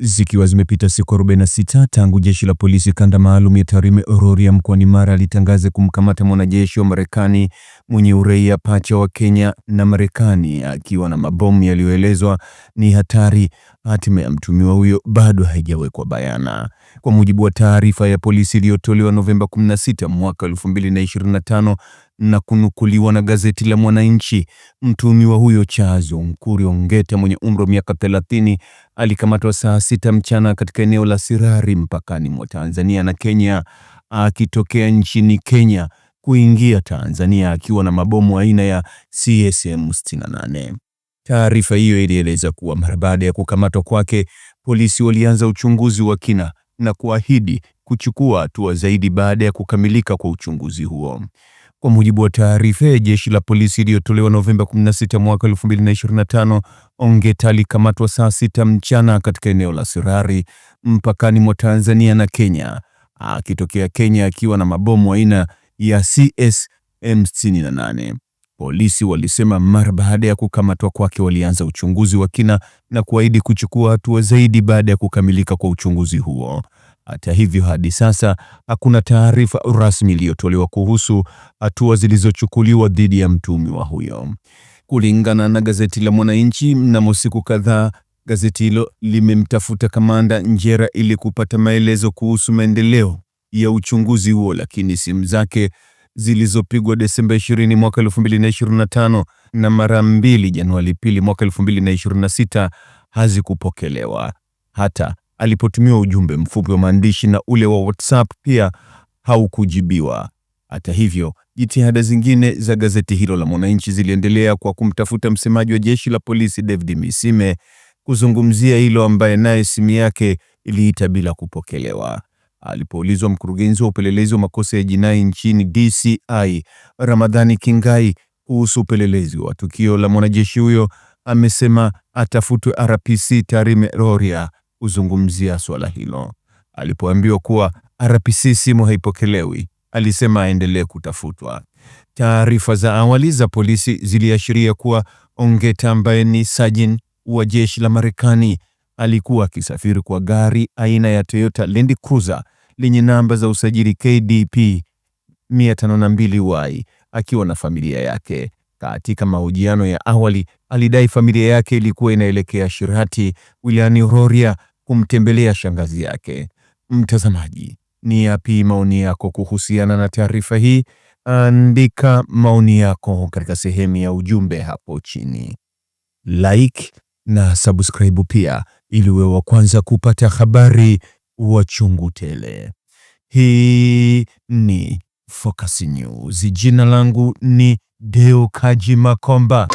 Zikiwa zimepita siku 46 tangu jeshi la polisi kanda maalum ya Tarime Rorya mkoani Mara litangaze kumkamata mwanajeshi wa Marekani mwenye uraia pacha wa Kenya na Marekani akiwa na mabomu yaliyoelezwa ni hatari, hatima ya mtuhumiwa huyo bado haijawekwa bayana. Kwa mujibu wa taarifa ya polisi iliyotolewa Novemba 16 mwaka 2025 na kunukuliwa na gazeti la Mwananchi, mtuhumiwa huyo Charles Onkuri Ongeta mwenye umri wa miaka 30 alikamatwa saa 6 mchana katika eneo la Sirari mpakani mwa Tanzania na Kenya, akitokea nchini Kenya kuingia Tanzania akiwa na mabomu aina ya CSM 68. Taarifa hiyo ilieleza kuwa mara baada ya kukamatwa kwake, polisi walianza uchunguzi wa kina na kuahidi kuchukua hatua zaidi baada ya kukamilika kwa uchunguzi huo. Kwa mujibu wa taarifa ya jeshi la polisi iliyotolewa Novemba 16 mwaka 2025, Ongeta alikamatwa saa 6 mchana katika eneo la Sirari mpakani mwa Tanzania na Kenya, akitokea Kenya akiwa na mabomu aina ya CSM 68. Polisi walisema mara baada ya kukamatwa kwake walianza uchunguzi wa kina na kuahidi kuchukua hatua zaidi baada ya kukamilika kwa uchunguzi huo. Hata hivyo, hadi sasa hakuna taarifa rasmi iliyotolewa kuhusu hatua zilizochukuliwa dhidi ya mtuhumiwa huyo. Kulingana na gazeti la Mwananchi, mnamo siku kadhaa gazeti hilo limemtafuta Kamanda Njera ili kupata maelezo kuhusu maendeleo ya uchunguzi huo, lakini simu zake zilizopigwa Desemba 20 mwaka 2025 na mara 2 Januari 2 mwaka 2026 hazikupokelewa. Hata alipotumiwa ujumbe mfupi wa maandishi na ule wa WhatsApp pia haukujibiwa. Hata hivyo, jitihada zingine za gazeti hilo la Mwananchi ziliendelea kwa kumtafuta msemaji wa jeshi la polisi David Misime kuzungumzia hilo, ambaye naye simu yake iliita bila kupokelewa. Alipoulizwa, mkurugenzi wa upelelezi wa makosa ya jinai nchini DCI Ramadhani Kingai kuhusu upelelezi wa tukio la mwanajeshi huyo, amesema atafutwe RPC Tarime Rorya kuzungumzia swala hilo. Alipoambiwa kuwa RPC simu haipokelewi, alisema aendelee kutafutwa. Taarifa za awali za polisi ziliashiria kuwa Ongeta, ambaye ni sajini wa jeshi la Marekani, alikuwa akisafiri kwa gari aina ya Toyota Land Cruiser lenye namba za usajili KDP 502Y akiwa na familia yake. Katika mahojiano ya awali, alidai familia yake ilikuwa inaelekea Shirati wilayani Rorya kumtembelea shangazi yake. Mtazamaji, ni yapi maoni yako kuhusiana na taarifa hii? Andika maoni yako katika sehemu ya ujumbe hapo chini. Like na subscribe pia ili uwe wa kwanza kupata habari wa chungu tele. Hii ni Focus News. Jina langu ni Deo Kaji Makomba.